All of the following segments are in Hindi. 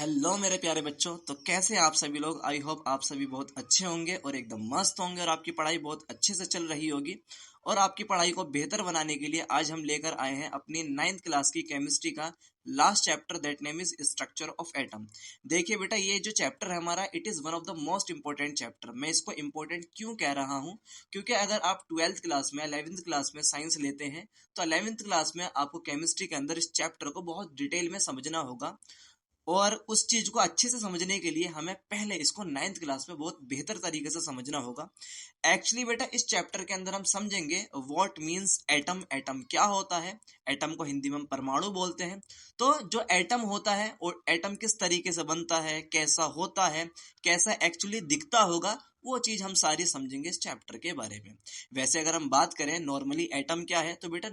हेलो मेरे प्यारे बच्चों। तो कैसे आप सभी लोग। आई होप आप सभी बहुत अच्छे होंगे और एकदम मस्त होंगे और आपकी पढ़ाई बहुत अच्छे से चल रही होगी। और आपकी पढ़ाई को बेहतर बनाने के लिए आज हम लेकर आए हैं अपनी 9th क्लास की केमिस्ट्री का last chapter, that name is structure of atom. देखिए बेटा, ये जो चैप्टर है हमारा, it is one of the most important chapter. मैं इसको इंपॉर्टेंट क्यों कह रहा हूँ, क्योंकि अगर आप 12th क्लास में 11th क्लास में साइंस लेते हैं तो 11th क्लास में आपको केमिस्ट्री के अंदर इस चैप्टर को बहुत डिटेल में समझना होगा। और उस चीज को अच्छे से समझने के लिए हमें पहले इसको 9th क्लास में बहुत बेहतर तरीके से समझना होगा। एक्चुअली बेटा, इस चैप्टर के अंदर हम समझेंगे व्हाट मींस एटम। एटम क्या होता है। एटम को हिंदी में हम परमाणु बोलते हैं। तो जो एटम होता है और एटम किस तरीके से बनता है, कैसा होता है, कैसा एक्चुअली दिखता होगा, वो चीज हम सारी समझेंगे इस चैप्टर के बारे में। वैसे अगर हम बात करें नॉर्मली एटम क्या है, तो बेटा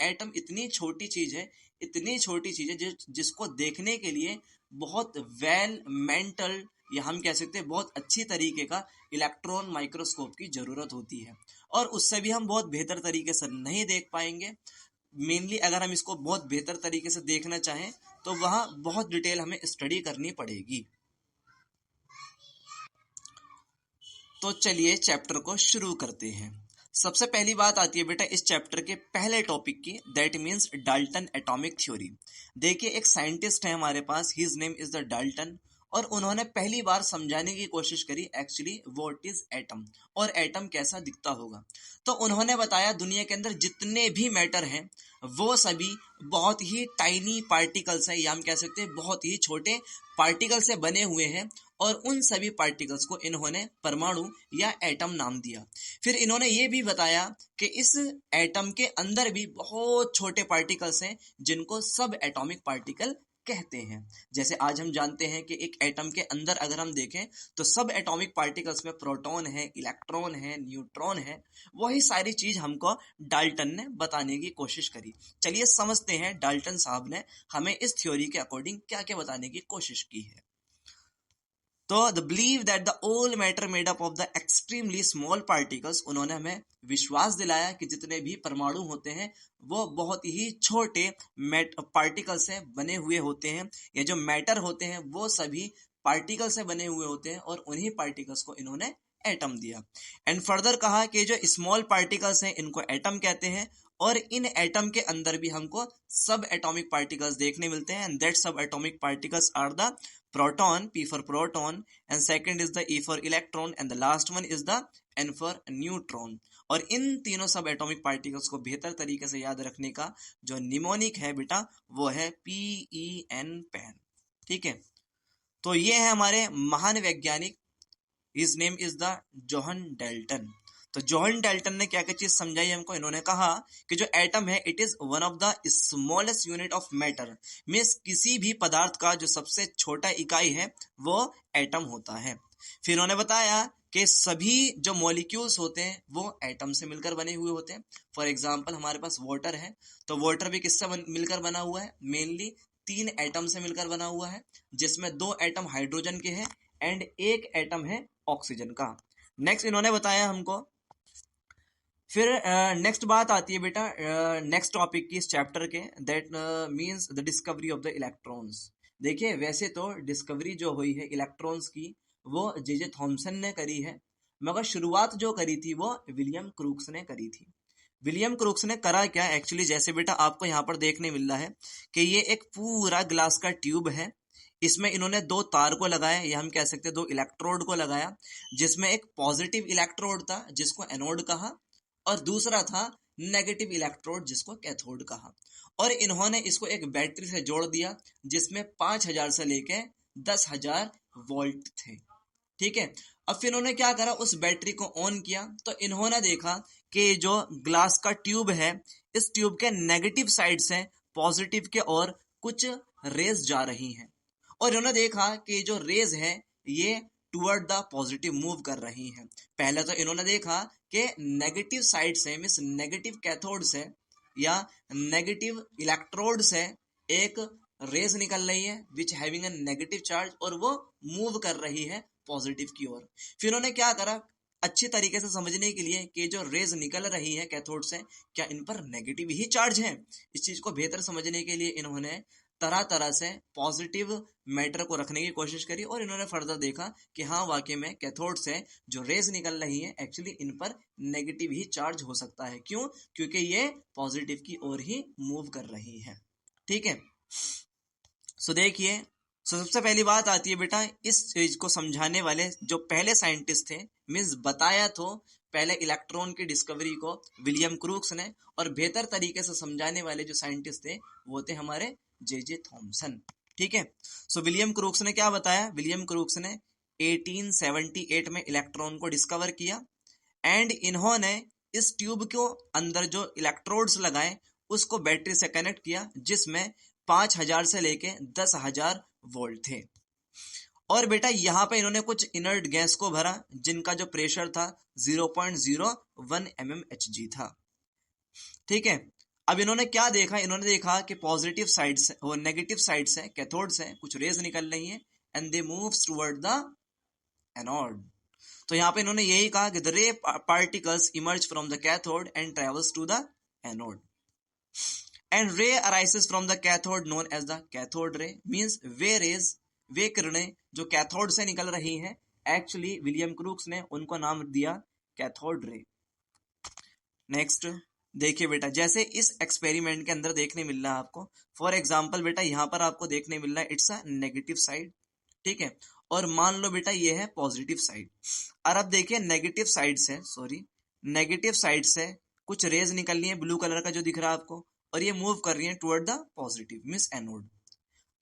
एटम इतनी छोटी चीज है, इतनी छोटी चीज है जिसको देखने के लिए बहुत वेल मेंटल, या हम कह सकते हैं बहुत अच्छी तरीके का इलेक्ट्रॉन माइक्रोस्कोप की जरूरत होती है। और उससे भी हम बहुत बेहतर तरीके से नहीं देख पाएंगे। मेनली अगर हम इसको बहुत बेहतर तरीके से देखना चाहें तो वहां बहुत डिटेल हमें स्टडी करनी पड़ेगी। तो चलिए चैप्टर को शुरू करते हैं। सबसे पहली बात आती है बेटा इस चैप्टर के पहले टॉपिक की, that means Dalton atomic theory. देखिए, एक साइंटिस्ट है हमारे पास, his name is the Dalton, और उन्होंने पहली बार समझाने की कोशिश करी एक्चुअली व्हाट इज एटम और एटम कैसा दिखता होगा। तो उन्होंने बताया दुनिया के अंदर जितने भी मैटर हैं वो सभी बहुत ही टाइनी पार्टिकल्स हैं, या हम कह सकते हैं बहुत ही छोटे पार्टिकल से बने हुए हैं। और उन सभी पार्टिकल्स को इन्होंने परमाणु या एटम नाम दिया। फिर इन्होंने ये भी बताया कि इस एटम के अंदर भी बहुत छोटे पार्टिकल्स हैं जिनको सब एटॉमिक पार्टिकल कहते हैं। जैसे आज हम जानते हैं कि एक एटम के अंदर अगर हम देखें तो सब एटॉमिक पार्टिकल्स में प्रोटॉन है, इलेक्ट्रॉन है, न्यूट्रॉन है। वही सारी चीज हमको डाल्टन ने बताने की कोशिश करी। चलिए समझते हैं डाल्टन साहब ने हमें इस थ्योरी के अकॉर्डिंग क्या क्या बताने की कोशिश की है। तो the believe that the all matter made up of the extremely small particles, उन्होंने हमें विश्वास दिलाया कि जितने भी परमाणु होते हैं वो बहुत ही छोटे पार्टिकल से बने हुए होते हैं। या जो मैटर होते हैं वो सभी पार्टिकल से बने हुए होते हैं, और उन्हीं पार्टिकल्स को इन्होंने एटम दिया। एंड फर्दर कहा कि जो स्मॉल पार्टिकल्स हैं इनको एटम कहते हैं, और इन एटम के अंदर भी हमको सब एटॉमिक पार्टिकल्स देखने मिलते हैं। And that subatomic particles are the proton, P for proton, and second is the E for electron, and the last one is the N for neutron। और इन तीनों सब एटॉमिक पार्टिकल्स को बेहतर तरीके से याद रखने का जो निमोनिक है बेटा वो है PEN, पेन। ठीक है, तो ये है हमारे महान वैज्ञानिक, his name is the Johan Dalton. तो जोहन डाल्टन ने क्या क्या चीज समझाई हमको। इन्होंने कहा कि जो एटम है it is one of the smallest unit of matter, means किसी भी पदार्थ का जो सबसे छोटा इकाई है वो एटम होता है। फिर उन्होंने बताया कि सभी जो मॉलिक्यूल्स होते हैं वो एटम से मिलकर बने हुए होते हैं। फॉर एग्जाम्पल हमारे पास वाटर है, तो वाटर भी किससे मिलकर बना हुआ है, मेनली 3 एटम से मिलकर बना हुआ है, जिसमें 2 एटम हाइड्रोजन के हैं एंड 1 एटम है ऑक्सीजन का। नेक्स्ट इन्होंने बताया हमको, फिर नेक्स्ट बात आती है बेटा नेक्स्ट टॉपिक की इस चैप्टर के, that means the discovery of the electrons. देखिए, वैसे तो डिस्कवरी जो हुई है इलेक्ट्रॉन्स की वो जे थॉमसन ने करी है, मगर शुरुआत जो करी थी वो विलियम क्रूक्स ने करी थी। विलियम क्रूक्स ने करा क्या एक्चुअली, जैसे बेटा आपको यहाँ पर देखने मिल रहा है कि ये एक पूरा ग्लास का ट्यूब है। इसमें इन्होंने 2 तार को लगाया, या हम कह सकते हैं 2 इलेक्ट्रोड को लगाया, जिसमें एक पॉजिटिव इलेक्ट्रोड था जिसको एनोड कहा, और दूसरा था नेगेटिव इलेक्ट्रोड जिसको कैथोड कहा। और इन्होंने इसको एक बैटरी से जोड़ दिया जिसमें 5000 से लेके 10,000 वोल्ट थे। ठीक है, अब फिर इन्होंने क्या करा, उस बैटरी को ऑन किया तो इन्होंने देखा कि जो ग्लास का ट्यूब है इस ट्यूब के नेगेटिव साइड से पॉजिटिव के ओर कुछ रेज जा रही हैं। और इन्होंने देखा कि जो रेज है ये टुवर्ड द पॉजिटिव मूव कर रही हैं। पहले तो इन्होंने देखा कि नेगेटिव साइड से, मींस नेगेटिव कैथोड से या नेगेटिव इलेक्ट्रोड से एक रेज निकल रही है which having a negative charge, और वो मूव कर रही है पॉजिटिव की ओर। फिर उन्होंने क्या करा, अच्छी तरीके से समझने के लिए कि जो रेज निकल रही है कैथोड से क्या इन पर नेगेटिव ही चार्ज है, इस चीज को बेहतर समझने के लिए इन्होंने तरह तरह से पॉजिटिव मैटर को रखने की कोशिश करी और इन्होंने फर्दर देखा कि हाँ वाकई में कैथोड से जो रेज निकल रही है एक्चुअली इन पर नेगेटिव ही चार्ज हो सकता है। क्यों? क्योंकि ये पॉजिटिव की ओर ही मूव कर रही है। ठीक है, सो देखिए, सबसे पहली बात आती है बेटा, इस चीज को समझाने वाले जो पहले साइंटिस्ट थे, मीन्स बताया तो पहले इलेक्ट्रॉन की डिस्कवरी को विलियम क्रूक्स ने, और बेहतर तरीके से समझाने वाले जो साइंटिस्ट थे वो थे हमारे जे थॉमसन। ठीक है, सो विलियम क्रूक्स ने क्या बताया? विलियम क्रूक्स ने 1878 में इलेक्ट्रॉन को डिस्कवर किया एंड इन्होंने इस ट्यूब को अंदर जो इलेक्ट्रोड्स लगाए उसको बैटरी से कनेक्ट किया जिसमें 5000 से लेके 10,000 वोल्ट थे। और बेटा यहाँ पे इन्होंने कुछ इनर्ट गैस को भरा जिनका जो प्रेशर था 0.01 mmHg था। ठीक है, अब इन्होंने क्या देखा? इन्होंने देखा कि पॉजिटिव साइड से और नेगेटिव साइड से कैथोड से कुछ रेज निकल रही है and they moves toward the anode. तो यहाँ पे इन्होंने यही कहा कि the ray particles emerge from the cathode and travels to the anode and ray arises from the cathode known as the cathode ray. Means वे किरणें जो कैथोड से निकल रही हैं एक्चुअली विलियम क्रूक्स ने उनको नाम दिया कैथोड रे। नेक्स्ट देखिए बेटा, जैसे इस एक्सपेरिमेंट के अंदर देखने मिल रहा है आपको, फॉर एग्जांपल बेटा यहाँ पर आपको देखने मिल रहा है इट्स अ नेगेटिव साइड। ठीक है, और मान लो बेटा ये है पॉजिटिव साइड। और अब देखिए नेगेटिव साइड से कुछ रेज निकल रही है ब्लू कलर का जो दिख रहा है आपको, और ये मूव कर रही है toward the positive means anode.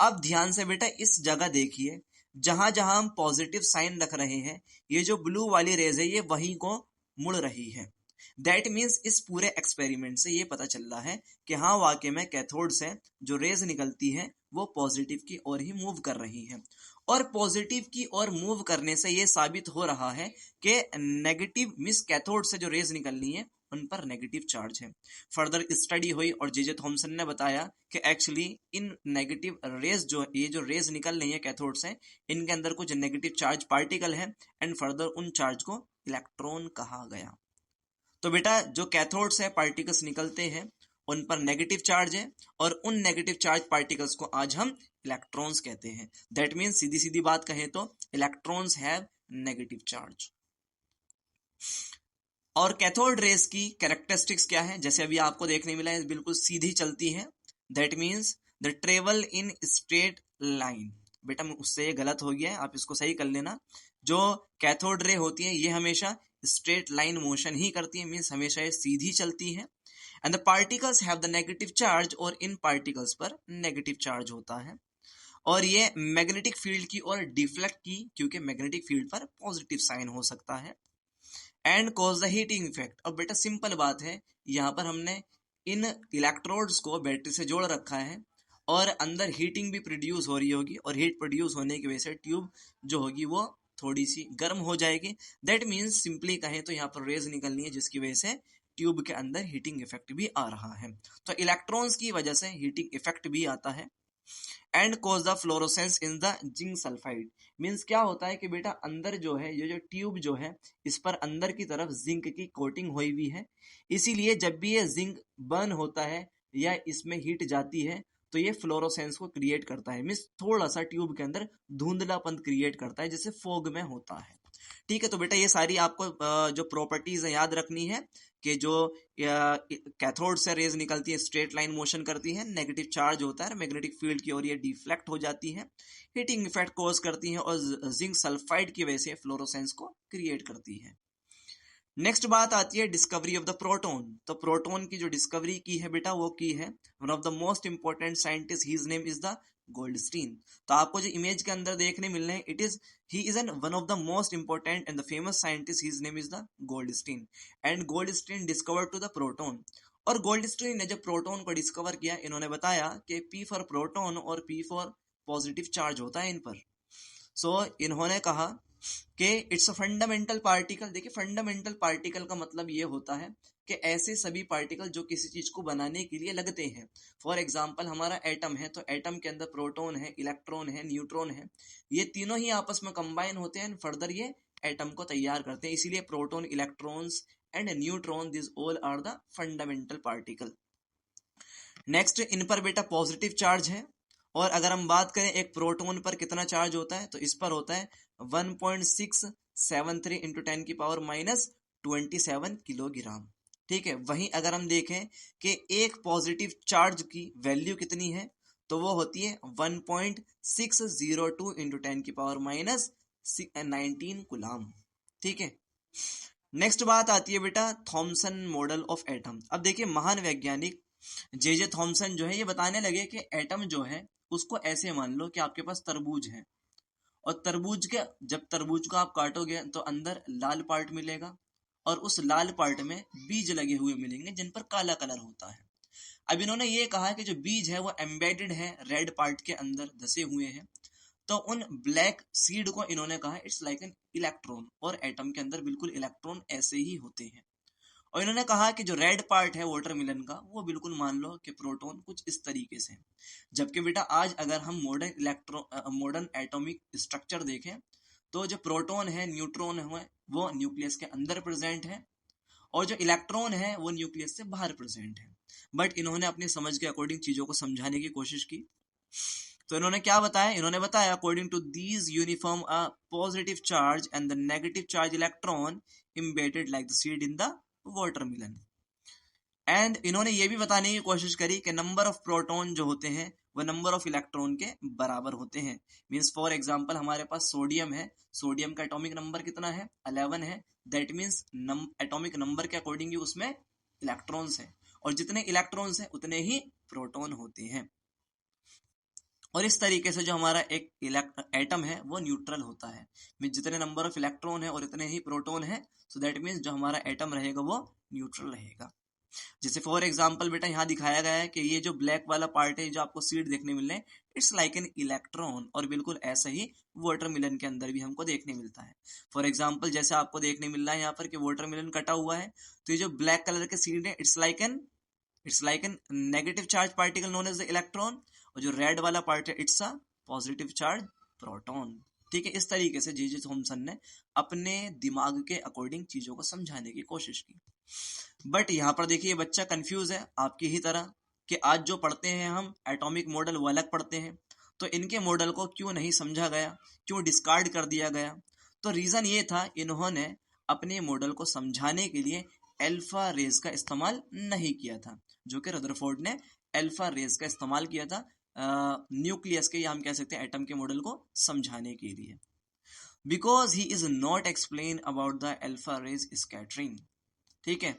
अब ध्यान से बेटा इस जगह देखिए, जहां जहां हम पॉजिटिव साइन रख रहे हैं ये जो ब्लू वाली रेज है ये वहीं को मुड़ रही है। दैट मीन्स इस पूरे एक्सपेरिमेंट से ये पता चल रहा है कि हाँ वाकई में कैथोड से जो रेज निकलती है वो पॉजिटिव की ओर ही मूव कर रही है, और पॉजिटिव की ओर मूव करने से ये साबित हो रहा है कि नेगेटिव मींस कैथोड से जो रेज निकलनी है उन पर नेगेटिव चार्ज है। फर्दर स्टडी हुई और जे थॉमसन ने बताया कि एक्चुअली इन नेगेटिव रेज जो रेज निकल रही है कैथोड से, इनके अंदर कुछ नेगेटिव चार्ज पार्टिकल है एंड फर्दर उन चार्ज को इलेक्ट्रॉन कहा गया। तो बेटा जो कैथोड से पार्टिकल्स निकलते हैं उन पर नेगेटिव चार्ज है और उन नेगेटिव चार्ज पार्टिकल्स को आज हम इलेक्ट्रॉन्स कहते हैं। दैट मीन्स सीधी सीधी बात कहें तो इलेक्ट्रॉन्स हैव नेगेटिव चार्ज। और कैथोड रेस की कैरेक्टरिस्टिक्स क्या है? जैसे अभी आपको देखने मिला है बिल्कुल सीधी चलती है। That means the travel in straight line. बेटा उससे ये गलत हो गया है, आप इसको सही कर लेना। जो कैथोड रे होती है ये हमेशा स्ट्रेट लाइन मोशन ही करती है, मीन्स हमेशा ये सीधी चलती है। And the particles have the negative charge, और इन पार्टिकल्स पर नेगेटिव चार्ज होता है, और ये मैग्नेटिक फील्ड की और डिफ्लेक्ट की, क्योंकि मैग्नेटिक फील्ड पर पॉजिटिव साइन हो सकता है, and cause the heating effect. अब बेटा सिंपल बात है, यहाँ पर हमने इन इलेक्ट्रोड्स को बैटरी से जोड़ रखा है और अंदर हीटिंग भी प्रोड्यूस हो रही होगी, और हीट प्रोड्यूस होने की वजह से ट्यूब जो होगी वो थोड़ी सी गर्म हो जाएगी। दैट मीन्स सिंपली कहें तो यहाँ पर रेज निकलनी है जिसकी वजह से ट्यूब के अंदर हीटिंग इफेक्ट भी आ रहा है। तो इलेक्ट्रॉन्स की वजह से हीटिंग इफेक्ट भी आता है। And cause the fluorescence in the zinc sulphide. Means क्या होता है कि बेटा अंदर जो है ये जो ट्यूब जो है इस पर अंदर की तरफ जिंक की कोटिंग हुई हुई है, इसीलिए जब भी ये जिंक बर्न होता है या इसमें हीट जाती है तो ये फ्लोरोसेंस को क्रिएट करता है, मीन्स थोड़ा सा ट्यूब के अंदर धुंधलापन क्रिएट करता है जैसे फोग में होता है। ठीक है, तो बेटा ये सारी आपको जो प्रॉपर्टीज है याद रखनी है कि जो कैथोड से रेज निकलती है स्ट्रेट लाइन मोशन करती है, नेगेटिव चार्ज होता है मैग्नेटिक फील्ड की और ये डिफ्लेक्ट हो जाती है, हीटिंग इफेक्ट कॉज करती है और जिंक सल्फाइड की वजह से फ्लोरोसेंस को क्रिएट करती है। नेक्स्ट बात आती है डिस्कवरी ऑफ द प्रोटॉन। तो प्रोटॉन की जो डिस्कवरी की है बेटा वो की है one of the most important scientist, his name is the Goldstein. तो आपको जो इमेज के अंदर देखने मिल रहे हैं he is one of the most important and the famous scientist, his name is the Goldstein, and Goldstein discovered to the proton। और गोल्डस्टीन ने जब प्रोटॉन को डिस्कवर किया इन्होंने बताया कि P फॉर प्रोटॉन और P फॉर पॉजिटिव चार्ज होता है इन पर। सो इन्होंने कहा कि इट्स अ फंडामेंटल पार्टिकल। देखिए फंडामेंटल पार्टिकल का मतलब ये होता है कि ऐसे सभी पार्टिकल जो किसी चीज को बनाने के लिए लगते हैं। फॉर एग्जांपल हमारा एटम है, तो एटम के अंदर प्रोटॉन है, इलेक्ट्रॉन है, न्यूट्रॉन है, ये तीनों ही आपस में कंबाइन होते हैं, फर्दर ये एटम को तैयार करते हैं। इसीलिए proton, electrons and neutron, this all are the fundamental particle. Next इन पर बेटा पॉजिटिव चार्ज है और अगर हम बात करें एक प्रोटॉन पर कितना चार्ज होता है, तो इस पर होता है 1.673 इंटू 10 की पावर माइनस 27 किलोग्राम। ठीक है, वहीं अगर हम देखें कि एक पॉजिटिव चार्ज की वैल्यू कितनी है, तो वो होती है 1.602 इंटू 10 की पावर माइनस 19 कूलम। ठीक है, नेक्स्ट बात आती है बेटा थॉमसन मॉडल ऑफ एटम। अब देखिए महान वैज्ञानिक जे थॉमसन जो है ये बताने लगे कि एटम जो है उसको ऐसे मान लो कि आपके पास तरबूज है, और तरबूज के जब तरबूज को आप काटोगे तो अंदर लाल पार्ट मिलेगा और उस लाल पार्ट में बीज लगे हुए मिलेंगे जिन पर काला कलर होता है। अब इन्होंने ये कहा कि जो बीज है वो एम्बेडेड है रेड पार्ट के अंदर धसे हुए हैं, तो उन ब्लैक सीड को इन्होंने कहा इट्स लाइक एन इलेक्ट्रॉन, और एटम के अंदर बिल्कुल इलेक्ट्रॉन ऐसे ही होते हैं। और इन्होंने कहा कि जो रेड पार्ट है वाटरमेलन का वो बिल्कुल मान लो कि प्रोटॉन कुछ इस तरीके से। जबकि बेटा आज अगर हम मॉडर्न एटॉमिक स्ट्रक्चर देखें तो जो प्रोटॉन है न्यूट्रॉन है वो न्यूक्लियस के अंदर प्रेजेंट है, और जो इलेक्ट्रॉन है वो न्यूक्लियस से बाहर प्रेजेंट है। बट इन्होंने अपनी समझ के अकॉर्डिंग चीजों को समझाने की कोशिश की। तो इन्होंने क्या बताया, इन्होंने बताया according to these uniform a positive charge and the negative charge electron embedded like the seed in the watermelon. And इन्होंने ये भी बताने की कोशिश करी कि नंबर ऑफ प्रोटॉन जो होते हैं वो नंबर ऑफ इलेक्ट्रॉन के बराबर होते हैं। मींस फॉर एग्जांपल हमारे पास सोडियम है, सोडियम का एटॉमिक नंबर कितना है 11 है, दैट मींस एटॉमिक नंबर के अकॉर्डिंग उसमें इलेक्ट्रॉन्स है, और जितने इलेक्ट्रॉन्स हैं उतने ही प्रोटॉन होते हैं। और इस तरीके से जो हमारा एक एटम है वो न्यूट्रल होता है, मीन जितने नंबर ऑफ इलेक्ट्रॉन है और इतने ही प्रोटॉन है, सो दैट मीन्स जो हमारा एटम रहेगा वो न्यूट्रल रहेगा। जैसे फॉर एग्जांपल बेटा यहाँ दिखाया गया है कि ये जो ब्लैक वाला पार्ट है जो आपको सीड देखने मिल रहे हैं इट्स लाइक एन इलेक्ट्रॉन, और बिल्कुल ऐसा ही वाटरमेलन के अंदर भी हमको देखने मिलता है। फॉर एग्जांपल जैसे आपको देखने मिल रहा है यहाँ पर कि वाटरमेलन कटा हुआ है, तो ये जो ब्लैक कलर के सीड है it's like an negative charge particle known as the electron, और जो रेड वाला पार्ट है it's a positive charge proton. ठीक है, इस तरीके से जे थॉमसन ने अपने दिमाग के अकॉर्डिंग चीजों को समझाने की कोशिश की। बट यहाँ पर देखिए बच्चा कंफ्यूज है आपकी ही तरह कि आज जो पढ़ते हैं हम एटॉमिक मॉडल वो अलग पढ़ते हैं, तो इनके मॉडल को क्यों नहीं समझा गया, क्यों डिस्कार्ड कर दिया गया। तो रीजन ये था इन्होंने अपने मॉडल को समझाने के लिए अल्फा रेज का इस्तेमाल नहीं किया था, जो कि रदरफोर्ड ने अल्फा रेज का इस्तेमाल किया था न्यूक्लियस के या हम कह सकते हैं एटम के मॉडल को समझाने के लिए, because he is not explain about the alpha rays scattering. ठीक है,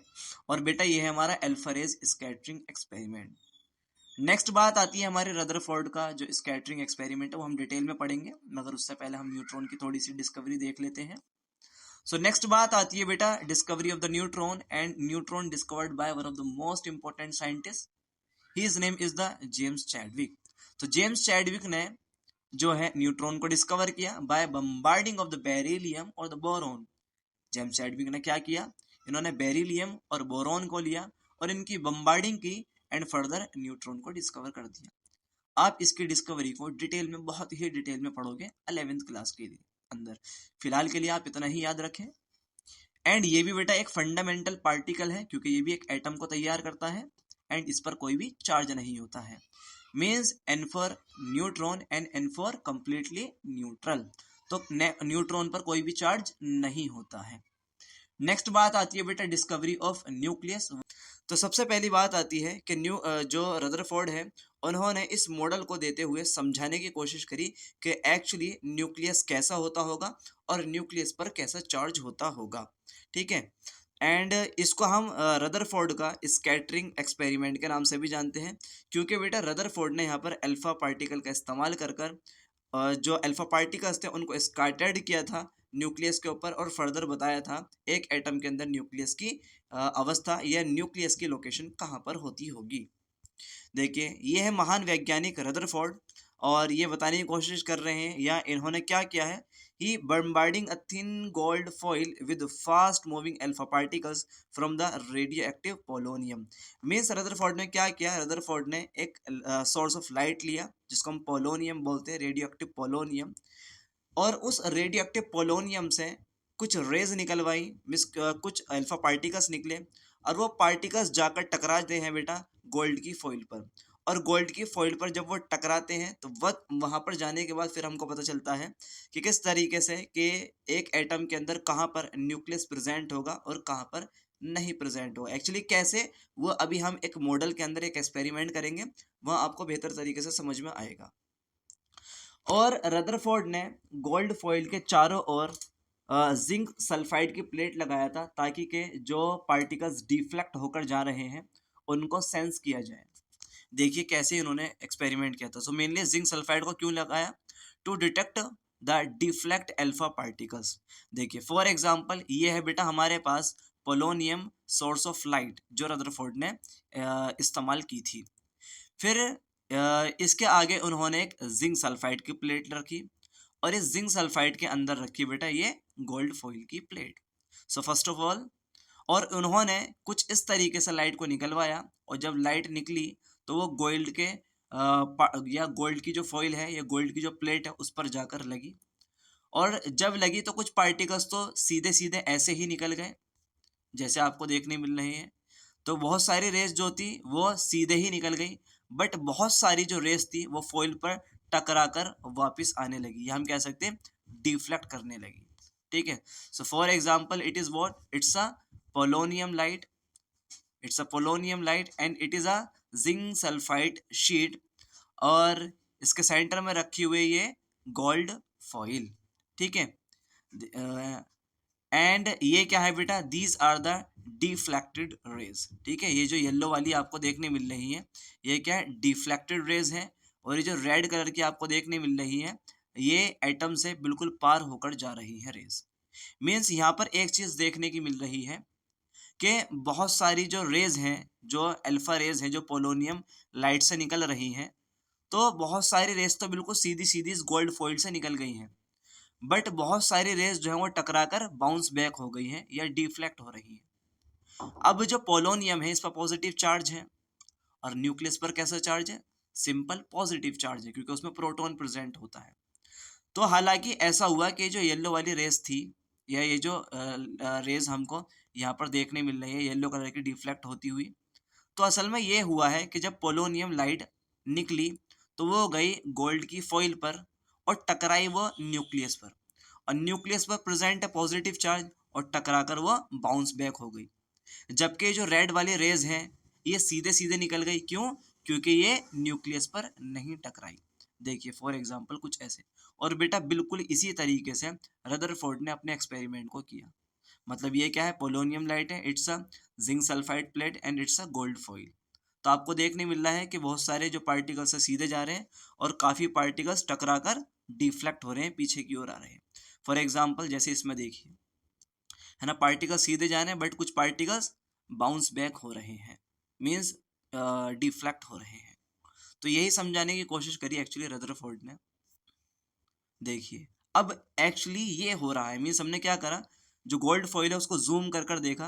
और बेटा ये है हमारा alpha rays scattering experiment. Next बात आती है हमारे रदरफोर्ड का जो स्कैटरिंग एक्सपेरिमेंट है वो हम डिटेल में पढ़ेंगे, मगर उससे पहले हम न्यूट्रॉन की थोड़ी सी डिस्कवरी देख लेते हैं। सो नेक्स्ट बात आती है बेटा discovery of the neutron, and neutron discovered by one of the most important scientist, his name is the James Chadwick. तो जेम्स चैडविक ने जो है न्यूट्रॉन को डिस्कवर किया by bombarding of the beryllium और द बोरॉन। जेम्स चैडविक ने क्या किया, इन्होंने बेरिलियम और बोरॉन को लिया और इनकी बम्बार्डिंग की एंड फर्दर न्यूट्रॉन को डिस्कवर कर दिया। आप इसकी डिस्कवरी को डिटेल में बहुत ही डिटेल में पढ़ोगे 11th क्लास के अंदर, फिलहाल के लिए आप इतना ही याद रखें। एंड ये भी बेटा एक फंडामेंटल पार्टिकल है क्योंकि ये भी एक एटम को तैयार करता है एंड इस पर कोई भी चार्ज नहीं होता है, means N for neutron and N for completely neutral, तो न्यूट्रॉन पर कोई भी चार्ज नहीं होता है। नेक्स्ट बात आती है बेटा डिस्कवरी ऑफ न्यूक्लियस। तो सबसे पहली बात आती है कि जो रदरफोर्ड है उन्होंने इस मॉडल को देते हुए समझाने की कोशिश करी कि एक्चुअली न्यूक्लियस कैसा होता होगा और न्यूक्लियस पर कैसा चार्ज होता होगा। ठीक है, एंड इसको हम रदरफोर्ड का स्कैटरिंग एक्सपेरिमेंट के नाम से भी जानते हैं, क्योंकि बेटा रदरफोर्ड ने यहाँ पर अल्फा पार्टिकल का इस्तेमाल कर जो अल्फा पार्टिकल्स थे उनको स्कैटर्ड किया था न्यूक्लियस के ऊपर, और फर्दर बताया था एक एटम के अंदर न्यूक्लियस की अवस्था या न्यूक्लियस की लोकेशन कहाँ पर होती होगी। देखिए ये है महान वैज्ञानिक रदरफोर्ड, और ये बताने की कोशिश कर रहे हैं या इन्होंने क्या किया है, he bombarding a thin gold foil with fast moving alpha particles from the radio active polonium. Means Rutherford ने क्या किया, रदरफोर्ड ने एक सोर्स ऑफ लाइट लिया जिसको हम पोलोनियम बोलते हैं, रेडियो एक्टिव पोलोनियम, और उस रेडियो एक्टिव पोलोनियम से कुछ रेज निकलवाई, मिस कुछ अल्फा पार्टिकल्स निकले, और वो पार्टिकल्स जाकर टकराते हैं बेटा गोल्ड की फॉइल पर, और गोल्ड की फॉइल पर जब वो टकराते हैं तो वह वहाँ पर जाने के बाद फिर हमको पता चलता है कि किस तरीके से कि एक एटम के अंदर कहाँ पर न्यूक्लियस प्रेजेंट होगा और कहाँ पर नहीं प्रेजेंट होगा। एक्चुअली कैसे, वो अभी हम एक मॉडल के अंदर एक एक्सपेरिमेंट करेंगे, वह आपको बेहतर तरीके से समझ में आएगा। और रदरफोर्ड ने गोल्ड फॉइल के चारों ओर जिंक सल्फाइड की प्लेट लगाया था ताकि के जो पार्टिकल्स डिफ्लेक्ट होकर जा रहे हैं उनको सेंस किया जाए। देखिए कैसे इन्होंने एक्सपेरिमेंट किया था। सो मेनली जिंक सल्फाइड को क्यों लगाया? To detect the deflect alpha particles. देखिए फॉर एग्जांपल ये है बेटा हमारे पास पोलोनियम सोर्स ऑफ लाइट जो रदरफोर्ड ने इस्तेमाल की थी। फिर इसके आगे उन्होंने एक जिंक सल्फाइड की प्लेट रखी और इस जिंक सल्फाइड के अंदर रखी बेटा ये गोल्ड फॉइल की plate. So first of all, और उन्होंने कुछ इस तरीके से लाइट को निकलवाया और जब लाइट निकली तो वो गोल्ड के या गोल्ड की जो फॉइल है या गोल्ड की जो प्लेट है उस पर जाकर लगी। और जब लगी तो कुछ पार्टिकल्स तो सीधे सीधे ऐसे ही निकल गए जैसे आपको देखने मिल रहे हैं। तो बहुत सारी रेस जो थी वो सीधे ही निकल गई, बट बहुत सारी जो रेस थी वो फॉइल पर टकरा कर वापिस आने लगी, या हम कह सकते हैं डिफ्लेक्ट करने लगी। ठीक है। So for example it is what, it's a polonium light, it's a polonium light and it is a zinc sulphide sheet, और इसके सेंटर में रखी हुई ये गोल्ड फॉइल। ठीक है। एंड ये क्या है बेटा, these are the deflected rays. ठीक है, ये जो येलो वाली आपको देखने मिल रही है ये क्या है, डिफ्लेक्टेड रेज है। और ये जो रेड कलर की आपको देखने मिल रही है ये एटम से बिल्कुल पार होकर जा रही है रेज। मीन्स यहाँ पर एक चीज देखने की मिल रही है कि बहुत सारी जो रेज हैं, जो अल्फा रेज हैं जो पोलोनियम लाइट से निकल रही हैं, तो बहुत सारी रेज तो बिल्कुल सीधी सीधी इस गोल्ड फॉइल से निकल गई हैं, बट बहुत सारी रेस जो है वो टकराकर बाउंस बैक हो गई हैं या डिफ्लेक्ट हो रही है। अब जो पोलोनियम है इस पर पॉजिटिव चार्ज है और न्यूक्लियस पर कैसा चार्ज है, सिंपल पॉजिटिव चार्ज है क्योंकि उसमें प्रोटॉन प्रेजेंट होता है। तो हालांकि ऐसा हुआ कि जो येलो वाली रेस थी या ये जो रेस हमको यहाँ पर देखने मिल रही है येलो कलर की डिफ्लेक्ट होती हुई, तो असल में ये हुआ है कि जब पोलोनियम लाइट निकली तो वो गई गोल्ड की फॉइल पर और टकराई वो न्यूक्लियस पर, और न्यूक्लियस पर प्रेजेंट है पॉजिटिव चार्ज और टकराकर वो बाउंस बैक हो गई। जबकि जो रेड वाली रेज हैं ये सीधे सीधे निकल गई, क्यों? क्योंकि ये न्यूक्लियस पर नहीं टकराई। देखिए फॉर एग्जांपल कुछ ऐसे। और बेटा बिल्कुल इसी तरीके से रदरफोर्ड ने अपने एक्सपेरिमेंट को किया। मतलब ये क्या है, पोलोनियम लाइट है, it's a zinc sulphide plate and it's a gold foil. तो आपको देखने मिल रहा है कि बहुत सारे जो पार्टिकल्स है सीधे जा रहे हैं और काफ़ी पार्टिकल्स टकराकर डिफ्लेक्ट हो रहे हैं, पीछे की ओर आ रहे हैं। फॉर एग्जाम्पल जैसे इसमें देखिए है ना, पार्टिकल्स सीधे जा रहे हैं बट कुछ पार्टिकल्स बाउंस बैक हो रहे हैं, मीन्स डिफ्लेक्ट हो रहे हैं। तो यही समझाने की कोशिश करी एक्चुअली रदरफोर्ड ने। देखिए अब एक्चुअली ये हो रहा है, मीन्स हमने क्या करा, जो गोल्ड फॉइल है उसको जूम कर कर देखा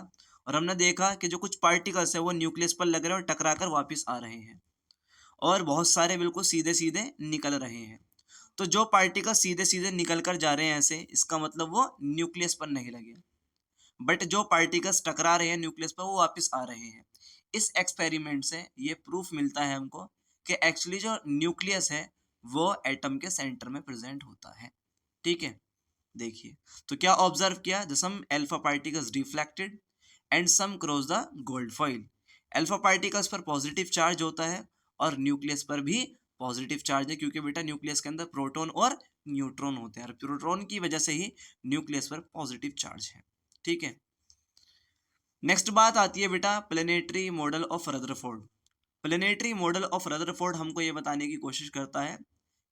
और हमने देखा कि जो कुछ पार्टिकल्स है वो न्यूक्लियस पर लग रहे हैं और टकरा कर वापिस आ रहे हैं, और बहुत सारे बिल्कुल सीधे सीधे निकल रहे हैं। तो जो पार्टिकल सीधे सीधे निकल कर जा रहे हैं ऐसे, इसका मतलब वो न्यूक्लियस पर नहीं लगे, बट जो पार्टिकल्स टकरा रहे हैं न्यूक्लियस पर वो वापस आ रहे हैं। इस एक्सपेरिमेंट से ये प्रूफ मिलता है हमको कि एक्चुअली जो न्यूक्लियस है वो एटम के सेंटर में प्रेजेंट होता है। ठीक है। देखिए तो क्या ऑब्जर्व किया, the some alpha particles reflected and some cross the gold foil. Alpha particles पर पॉजिटिव चार्ज होता है और न्यूक्लियस पर भी पॉजिटिव चार्ज है, क्योंकि बेटा न्यूक्लियस के अंदर प्रोटॉन और न्यूट्रॉन होते हैं और प्रोटॉन की वजह से ही न्यूक्लियस पर पॉजिटिव चार्ज है। ठीक है। नेक्स्ट बात आती है बेटा planetary model of Rutherford. Planetary model of Rutherford हमको ये बताने की कोशिश करता है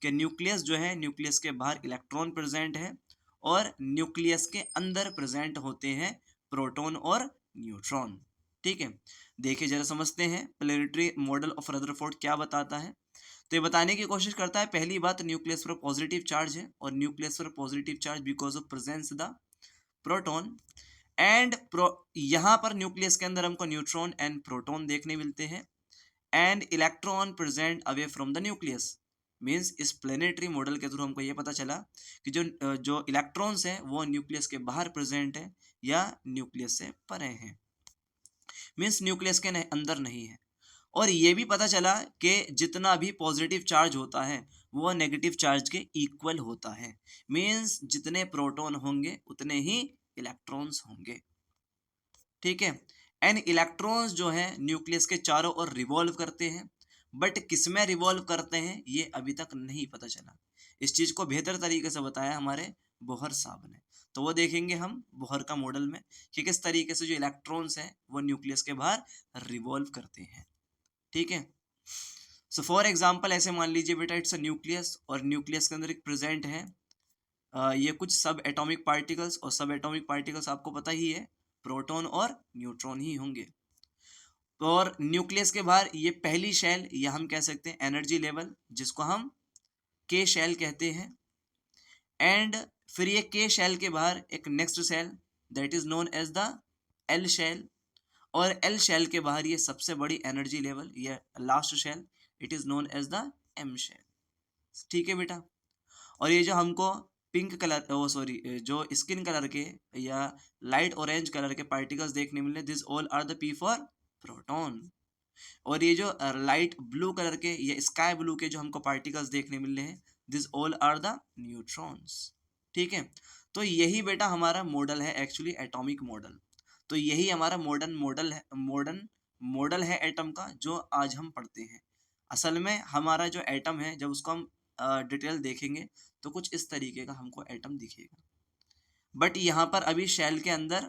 कि न्यूक्लियस जो है, न्यूक्लियस के बाहर इलेक्ट्रॉन प्रेजेंट है और न्यूक्लियस के अंदर प्रेजेंट होते हैं प्रोटॉन और न्यूट्रॉन। ठीक है। देखिए जरा समझते हैं प्लेनेटरी मॉडल ऑफ रदरफोर्ड क्या बताता है। तो ये बताने की कोशिश करता है, पहली बात न्यूक्लियस पर पॉजिटिव चार्ज है और न्यूक्लियस पर positive charge because of presence the proton and यहाँ पर न्यूक्लियस के अंदर हमको न्यूट्रॉन एंड प्रोटॉन देखने मिलते हैं and electron present away from the nucleus. Means इस प्लेनेटरी मॉडल के थ्रू हमको ये पता चला कि जो इलेक्ट्रॉन्स हैं वो न्यूक्लियस के बाहर प्रेजेंट है या न्यूक्लियस से परे हैं, मीन्स न्यूक्लियस के अंदर नहीं है। और ये भी पता चला कि जितना भी पॉजिटिव चार्ज होता है वो नेगेटिव चार्ज के इक्वल होता है। मीन्स जितने प्रोटॉन होंगे उतने ही इलेक्ट्रॉन्स होंगे। ठीक है। एंड इलेक्ट्रॉन्स जो है न्यूक्लियस के चारों ओर रिवॉल्व करते हैं, बट किसमें रिवॉल्व करते हैं ये अभी तक नहीं पता चला। इस चीज को बेहतर तरीके से बताया हमारे बोहर साहब ने, तो वो देखेंगे हम बोहर का मॉडल में कि किस तरीके से जो इलेक्ट्रॉन्स हैं वो न्यूक्लियस के बाहर रिवॉल्व करते हैं। ठीक है। सो फॉर एग्जाम्पल ऐसे मान लीजिए बेटा इट्स अ न्यूक्लियस, और न्यूक्लियस के अंदर एक प्रेजेंट है ये कुछ सब एटॉमिक पार्टिकल्स, और सब एटॉमिक पार्टिकल्स आपको पता ही है प्रोटॉन और न्यूट्रॉन ही होंगे। और न्यूक्लियस के बाहर ये पहली शेल, या हम कह सकते हैं एनर्जी लेवल, जिसको हम के शेल कहते हैं। एंड फिर ये के शेल के बाहर एक next shell that is known as the L shell, और एल शेल के बाहर ये सबसे बड़ी एनर्जी लेवल, ये last shell, it is known as the M shell. ठीक है बेटा। और ये जो हमको पिंक कलर, ओ सॉरी, जो स्किन कलर के या लाइट ऑरेंज कलर के पार्टिकल्स देखने मिले, this all are the P for proton. और ये जो लाइट ब्लू कलर के या स्काई ब्लू के जो हमको पार्टिकल्स देखने मिल रहे हैं, this all are the neutrons. ठीक है। तो यही बेटा हमारा मॉडल है एक्चुअली, एटॉमिक मॉडल। तो यही हमारा मॉडर्न मॉडल है एटम का, जो आज हम पढ़ते हैं। असल में हमारा जो एटम है, जब उसको हम डिटेल देखेंगे तो कुछ इस तरीके का हमको एटम दिखेगा। बट यहाँ पर अभी शेल के अंदर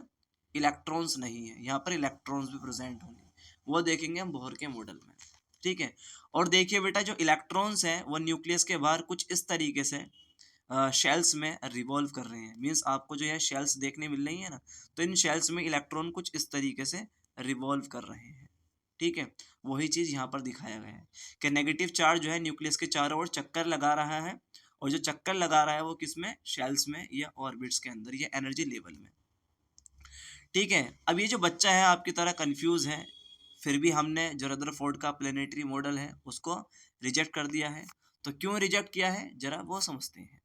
इलेक्ट्रॉन्स नहीं है, यहाँ पर इलेक्ट्रॉन्स भी प्रेजेंट होंगे, वो देखेंगे हम बोहर के मॉडल में। ठीक है। और देखिए बेटा जो इलेक्ट्रॉन्स हैं वो न्यूक्लियस के बाहर कुछ इस तरीके से शेल्स में रिवॉल्व कर रहे हैं। मीन्स आपको जो है शेल्स देखने मिल रही है ना, तो इन शेल्स में इलेक्ट्रॉन कुछ इस तरीके से रिवॉल्व कर रहे हैं। ठीक है। वही चीज़ यहाँ पर दिखाया गया है कि नेगेटिव चार्ज जो है न्यूक्लियस के चारों ओर चक्कर लगा रहा है, और जो चक्कर लगा रहा है वो किसमें, शेल्स में या ऑर्बिट्स के अंदर, या एनर्जी लेवल में। ठीक है। अब ये जो बच्चा है आपकी तरह कंफ्यूज है, फिर भी हमने जो रदरफोर्ड का प्लेनेटरी मॉडल है उसको रिजेक्ट कर दिया है। तो क्यों रिजेक्ट किया है जरा वो समझते हैं।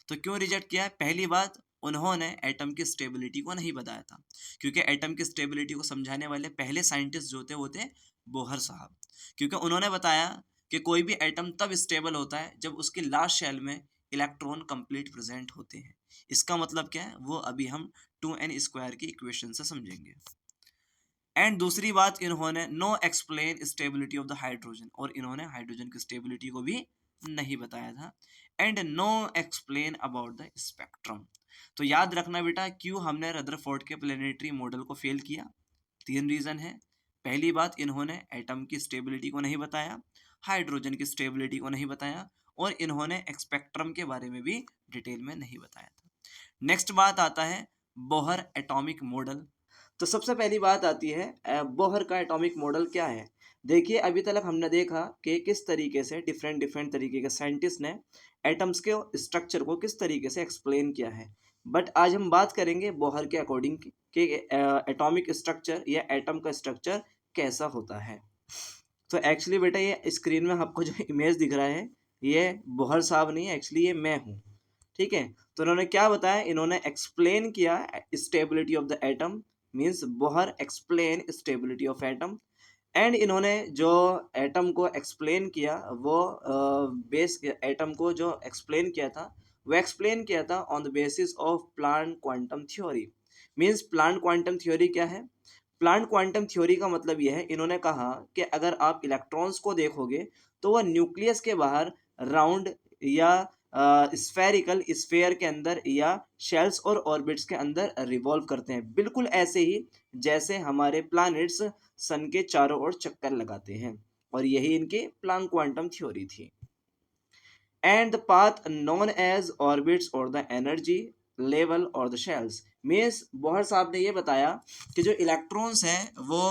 तो क्यों रिजेक्ट किया है? पहली बात, उन्होंने एटम की स्टेबिलिटी को नहीं बताया था, क्योंकि एटम की स्टेबिलिटी को समझाने वाले पहले साइंटिस्ट जो थे वो थे बोहर साहब। क्योंकि उन्होंने बताया कि कोई भी एटम तब स्टेबल होता है जब उसकी लास्ट शेल में इलेक्ट्रॉन कंप्लीट प्रेजेंट होते हैं। इसका मतलब क्या है वो अभी हम 2n² की इक्वेशन से समझेंगे। एंड दूसरी बात, इन्होंने know explain stability of the hydrogen, और इन्होंने हाइड्रोजन की स्टेबिलिटी को भी नहीं बताया था। And know explain about the spectrum. तो याद रखना बेटा, क्यों हमने रदरफोर्ड के प्लेनेटरी मॉडल को फेल किया। 3 रीजन है। पहली बात, इन्होंने एटम की स्टेबिलिटी को नहीं बताया, हाइड्रोजन की स्टेबिलिटी को नहीं बताया, और इन्होंने स्पेक्ट्रम के बारे में भी डिटेल में नहीं बताया था। नेक्स्ट बात आता है बोहर एटॉमिक मॉडल। तो सबसे पहली बात आती है बोहर का एटॉमिक मॉडल क्या है। देखिए अभी तक हमने देखा कि किस तरीके से डिफरेंट तरीके के साइंटिस्ट ने एटम्स के स्ट्रक्चर को किस तरीके से एक्सप्लेन किया है। बट आज हम बात करेंगे बोहर के अकॉर्डिंग कि एटॉमिक स्ट्रक्चर या एटम का स्ट्रक्चर कैसा होता है। तो एक्चुअली बेटा ये स्क्रीन में आपको जो इमेज दिख रहा है ये बोहर साहब नहीं है, एक्चुअली ये मैं हूँ। ठीक है। तो इन्होंने क्या बताया, इन्होंने एक्सप्लेन किया stability of the atom, means Bohr explain stability of atom. And इन्होंने जो एटम को एक्सप्लेन किया वो बेस एटम को जो एक्सप्लेन किया था वो एक्सप्लेन किया था on the basis of plant quantum theory. Means plant quantum theory क्या है? प्लांट क्वांटम थ्योरी का मतलब यह है, इन्होंने कहा कि अगर आप इलेक्ट्रॉन्स को देखोगे तो वह न्यूक्लियस के बाहर राउंड या स्फेरिकल स्फेयर के अंदर या शेल्स और ऑर्बिट्स के अंदर रिवॉल्व करते हैं, बिल्कुल ऐसे ही जैसे हमारे प्लैनेट्स सन के चारों ओर चक्कर लगाते हैं। और यही इनकी प्लांक क्वांटम थ्योरी थी। And the path known as orbits और द एनर्जी लेवल और द शेल्स। मीन्स बोहर साहब ने ये बताया कि जो इलेक्ट्रॉन्स हैं वो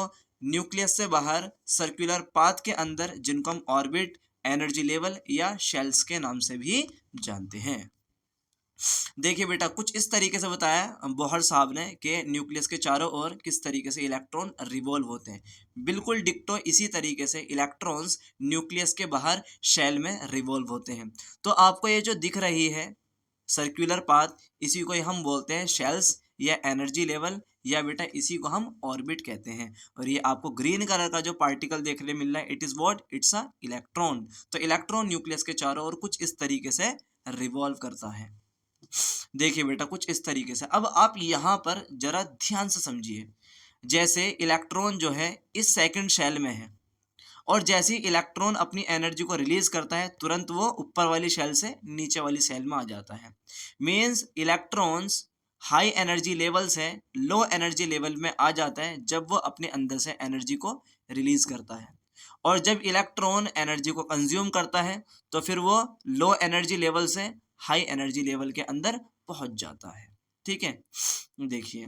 न्यूक्लियस से बाहर सर्कुलर पाथ के अंदर, जिनको हम ऑर्बिट, एनर्जी लेवल या शेल्स के नाम से भी जानते हैं। देखिए बेटा कुछ इस तरीके से बताया बोहर साहब ने कि न्यूक्लियस के चारों ओर किस तरीके से इलेक्ट्रॉन रिवॉल्व होते हैं। बिल्कुल डिक्टो इसी तरीके से इलेक्ट्रॉन्स न्यूक्लियस के बाहर शेल में रिवॉल्व होते हैं। तो आपको ये जो दिख रही है सर्कुलर पाथ, इसी को हम बोलते हैं शेल्स या एनर्जी लेवल या बेटा इसी को हम ऑर्बिट कहते हैं। और ये आपको ग्रीन कलर का जो पार्टिकल देखने मिल रहा है, it is what, it's a electron. तो इलेक्ट्रॉन न्यूक्लियस के चारों ओर कुछ इस तरीके से रिवॉल्व करता है। देखिए बेटा कुछ इस तरीके से। अब आप यहाँ पर जरा ध्यान से समझिए, जैसे इलेक्ट्रॉन जो है इस सेकंड शेल में है, और जैसे ही इलेक्ट्रॉन अपनी एनर्जी को रिलीज करता है तुरंत वो ऊपर वाली शेल से नीचे वाली शेल में आ जाता है। Means electrons high energy level से लो एनर्जी लेवल में आ जाता है जब वो अपने अंदर से एनर्जी को रिलीज करता है, और जब इलेक्ट्रॉन एनर्जी को कंज्यूम करता है तो फिर वो लो एनर्जी लेवल से हाई एनर्जी लेवल के अंदर पहुंच जाता है। ठीक है, देखिए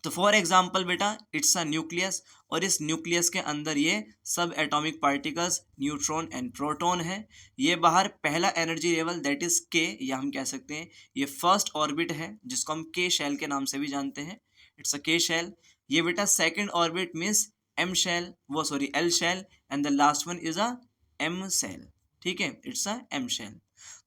तो फॉर एग्जाम्पल बेटा इट्स अ न्यूक्लियस, और इस न्यूक्लियस के अंदर ये सब atomic particles neutron and proton है। ये बाहर पहला एनर्जी लेवल दैट इज के, या हम कह सकते हैं ये फर्स्ट ऑर्बिट है जिसको हम के शेल के नाम से भी जानते हैं, इट्स अ के शेल। ये बेटा second orbit means M shell, वो sorry L shell, and the last one is a M shell. ठीक है, इट्स अ एम शेल।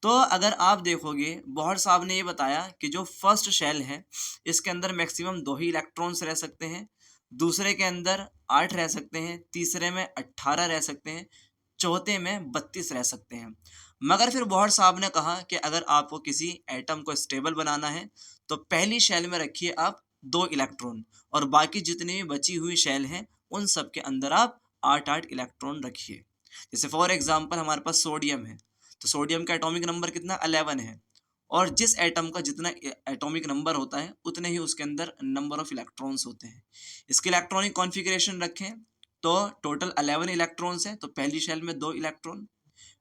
तो अगर आप देखोगे बोहर साहब ने ये बताया कि जो फर्स्ट शेल है इसके अंदर मैक्सिमम 2 ही इलेक्ट्रॉन्स रह सकते हैं, दूसरे के अंदर 8 रह सकते हैं, तीसरे में 18 रह सकते हैं, चौथे में 32 रह सकते हैं। मगर फिर बोहर साहब ने कहा कि अगर आपको किसी एटम को स्टेबल बनाना है तो पहली शेल में रखिए आप 2 इलेक्ट्रॉन, और बाकी जितनी भी बची हुई शेल हैं उन सब के अंदर आप 8-8 इलेक्ट्रॉन रखिए। जैसे फॉर एग्जांपल हमारे पास सोडियम है, तो सोडियम का एटॉमिक नंबर कितना 11 है, और जिस एटम का जितना एटॉमिक नंबर होता है उतने ही उसके अंदर नंबर ऑफ इलेक्ट्रॉन्स होते हैं। इसके इलेक्ट्रॉनिक कॉन्फ़िगरेशन रखें तो टोटल 11 इलेक्ट्रॉन्स हैं, तो पहली शेल में 2 इलेक्ट्रॉन,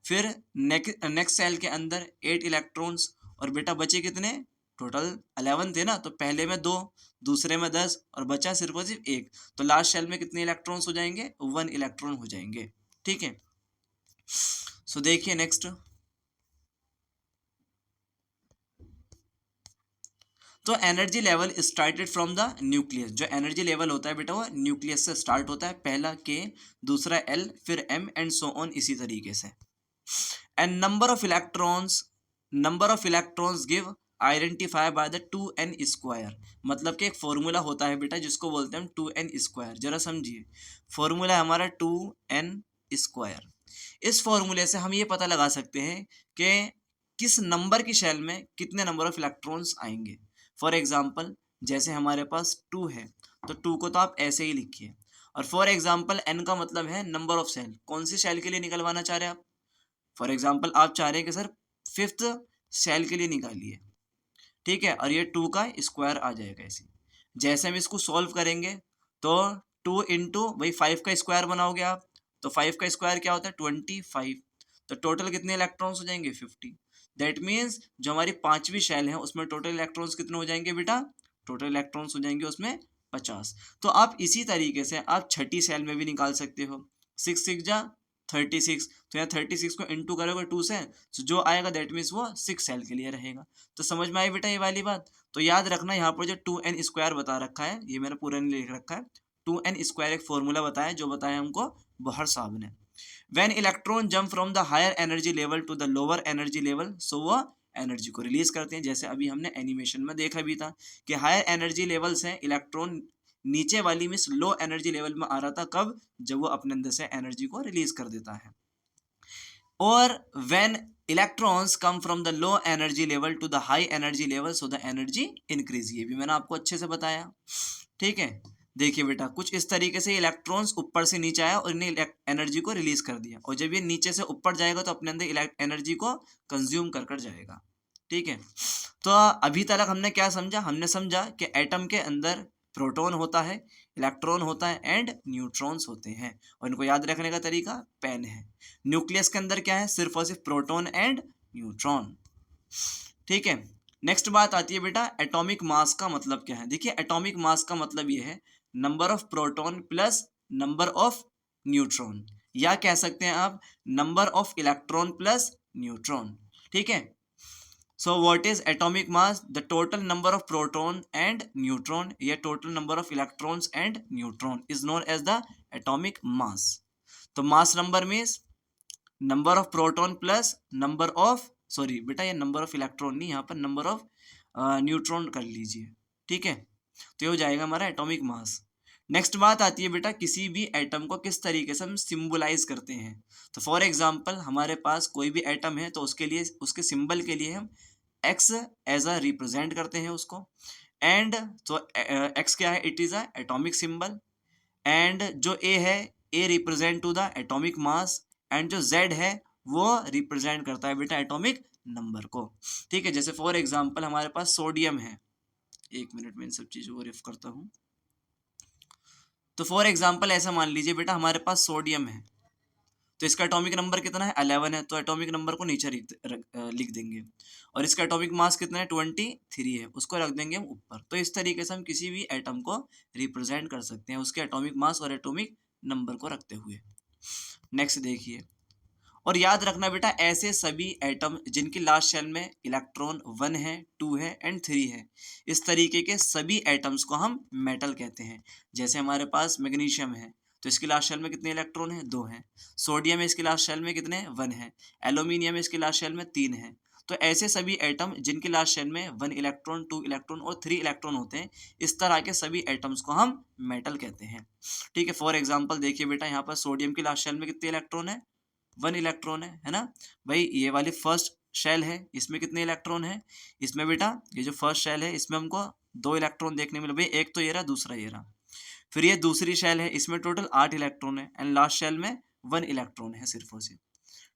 फिर नेक्स्ट सेल के अंदर 8 इलेक्ट्रॉन्स, और बेटा बचे कितने, टोटल 11 थे ना, तो पहले में 2, दूसरे में 10, और बचा सिर्फ और सिर्फ 1, तो लास्ट शेल में कितने इलेक्ट्रॉन्स हो जाएंगे, 1 इलेक्ट्रॉन हो जाएंगे। ठीक है, सो देखिए नेक्स्ट, तो energy level started from the nucleus. जो एनर्जी लेवल होता है बेटा वो न्यूक्लियस से स्टार्ट होता है, पहला के, दूसरा एल, फिर एम, एंड सो ऑन, इसी तरीके से। And number of electrons give identify by the 2n square. मतलब कि एक फॉर्मूला होता है बेटा जिसको बोलते हैं हम 2n स्क्वायर। जरा समझिए, फॉर्मूला है हमारा 2n स्क्वायर। इस फॉर्मूले से हम ये पता लगा सकते हैं कि किस नंबर की शेल में कितने नंबर ऑफ इलेक्ट्रॉन्स आएंगे। फॉर एग्जाम्पल जैसे हमारे पास 2 है तो 2 को तो आप ऐसे ही लिखिए, और फॉर एग्जाम्पल n का मतलब है नंबर ऑफ शेल, कौन सी शेल के लिए निकलवाना चाह रहे हैं आप। फॉर एग्जाम्पल आप चाह रहे हैं कि सर 5th शेल के लिए निकालिए, ठीक है, और ये 2 का स्क्वायर आ जाएगा। ऐसे जैसे हम इसको सॉल्व करेंगे तो 2 इंटू वही 5 का स्क्वायर बनाओगे आप, तो 5 का स्क्वायर क्या होता है 25, तो टोटल कितने इलेक्ट्रॉन्स हो जाएंगे 50। दैट मीन्स जो हमारी 5वीं शेल है उसमें टोटल इलेक्ट्रॉन्स कितने हो जाएंगे बेटा, टोटल इलेक्ट्रॉन्स हो जाएंगे उसमें 50। तो आप इसी तरीके से आप छठी शेल में भी निकाल सकते हो, 6 6 जा 36, तो यहाँ 36 को इंटू करोगे 2 से, तो जो आएगा दैट मीन्स वो 6 सेल के लिए रहेगा। तो समझ में आई बेटा ये वाली बात। तो याद रखना यहाँ पर जो 2n स्क्वायर बता रखा है ये मैंने पूरा नहीं लिख रखा है, 2n स्क्वायर एक फॉर्मूला बताया जो बताया हमको बोहर साहब ने। When electron jump from the higher energy level to the lower energy level, so वो एनर्जी को रिलीज करते हैं। जैसे अभी हमने एनिमेशन में देखा भी था कि हायर एनर्जी लेवल से इलेक्ट्रॉन नीचे वाली मीन्स लो एनर्जी लेवल में आ रहा था, कब, जब वो अपने अंदर से एनर्जी को रिलीज कर देता है। और when electrons come from the low energy level to the high energy level, so the energy increase. ये भी मैंने आपको अच्छे से बताया। ठीक है, देखिए बेटा कुछ इस तरीके से इलेक्ट्रॉन्स ऊपर से नीचे आया और इन्हें एनर्जी को रिलीज कर दिया, और जब ये नीचे से ऊपर जाएगा तो अपने अंदर एनर्जी को कंज्यूम कर कर जाएगा। ठीक है, तो अभी तक हमने क्या समझा, हमने समझा कि एटम के अंदर प्रोटॉन होता है, इलेक्ट्रॉन होता है एंड न्यूट्रॉन्स होते हैं, और इनको याद रखने का तरीका पेन है। न्यूक्लियस के अंदर क्या है, सिर्फ और सिर्फ प्रोटॉन एंड न्यूट्रॉन। ठीक है, नेक्स्ट बात आती है बेटा एटॉमिक मास का मतलब क्या है। देखिए एटॉमिक मास का मतलब ये है number of proton plus number of neutron, या कह सकते हैं आप number of electron plus neutron. ठीक है, so what is atomic mass, the total number of proton and neutron, या total number of electrons and neutron is known as the atomic mass। तो mass number means number of proton plus number of, sorry बेटा ये नंबर ऑफ इलेक्ट्रॉन नहीं, यहाँ पर नंबर ऑफ न्यूट्रॉन कर लीजिए। ठीक है, तो ये हो जाएगा हमारा एटॉमिक मास। नेक्स्ट बात आती है बेटा किसी भी एटम को किस तरीके से हम सिंबलाइज करते हैं। तो फॉर एग्जांपल हमारे पास कोई भी एटम है तो उसके लिए उसके सिंबल के लिए हम एक्स एज अ रिप्रेजेंट करते हैं उसको। एंड तो एक्स क्या है, it is a atomic symbol. And जो ए है, A represent to the atomic mass. And जो जेड है वो रिप्रेजेंट करता है बेटा एटॉमिक नंबर को। ठीक है, जैसे फॉर एग्जांपल हमारे पास सोडियम है, एक मिनट में इन सब चीजों को रेफ करता हूँ। तो फॉर एग्जांपल ऐसा मान लीजिए बेटा हमारे पास सोडियम है, तो इसका एटॉमिक नंबर कितना है, 11 है, तो एटॉमिक नंबर को नीचे लिख देंगे। और इसका एटॉमिक मास कितना है, 23 है, उसको रख देंगे हम ऊपर। तो इस तरीके से हम किसी भी एटम को रिप्रेजेंट कर सकते हैं उसके एटॉमिक मास और एटॉमिक नंबर को रखते हुए। नेक्स्ट देखिए, और याद रखना बेटा ऐसे सभी एटम जिनकी लास्ट शेल में इलेक्ट्रॉन 1 है, 2 है एंड 3 है, इस तरीके के सभी एटम्स को हम मेटल कहते हैं। जैसे हमारे पास मैग्नीशियम है, तो इसकी लास्ट शेल में कितने इलेक्ट्रॉन है, 2 हैं। सोडियम है, इसकी लास्ट शेल में कितने, 1 है। एल्यूमिनियम है, इसकी लास्ट शेल में 3 है। तो ऐसे सभी एटम जिनकी लास्ट शेल में 1 इलेक्ट्रॉन, 2 इलेक्ट्रॉन और 3 इलेक्ट्रॉन होते हैं, इस तरह के सभी एटम्स को हम मेटल कहते हैं। ठीक है, फॉर एग्जाम्पल देखिए बेटा यहाँ पर सोडियम की लास्ट शेल में कितने इलेक्ट्रॉन है, 1 इलेक्ट्रॉन है ना भाई। ये वाली फर्स्ट शेल है, इसमें कितने इलेक्ट्रॉन है, इसमें बेटा ये जो फर्स्ट शेल है इसमें हमको 2 इलेक्ट्रॉन देखने मिले भाई, एक तो ये रहा, दूसरा ये रहा। फिर ये दूसरी शेल है, इसमें टोटल 8 इलेक्ट्रॉन है एंड लास्ट शेल में 1 इलेक्ट्रॉन है सिर्फ और सिर्फ।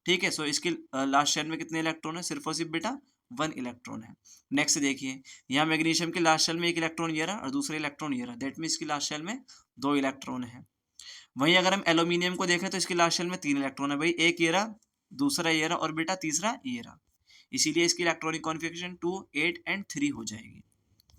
ठीक है, सो इसकी लास्ट शेल में कितने इलेक्ट्रॉन है, सिर्फ और सिर्फ बेटा 1 इलेक्ट्रॉन है। नेक्स्ट देखिए, यहाँ मैग्नीशियम की लास्ट शेल में 1 इलेक्ट्रॉन ये रहा और दूसरा इलेक्ट्रॉन ये रहा, दैट मीन्स की लास्ट शेल में 2 इलेक्ट्रॉन है। वहीं अगर हम एल्यूमिनियम को देखें तो इसकी लास्ट शेल में 3 इलेक्ट्रॉन है भाई, एक ये रहा, दूसरा ये रहा और बेटा तीसरा ये रहा। इसीलिए इसकी इलेक्ट्रॉनिक कॉन्फ़िगरेशन 2, 8 एंड 3 हो जाएगी।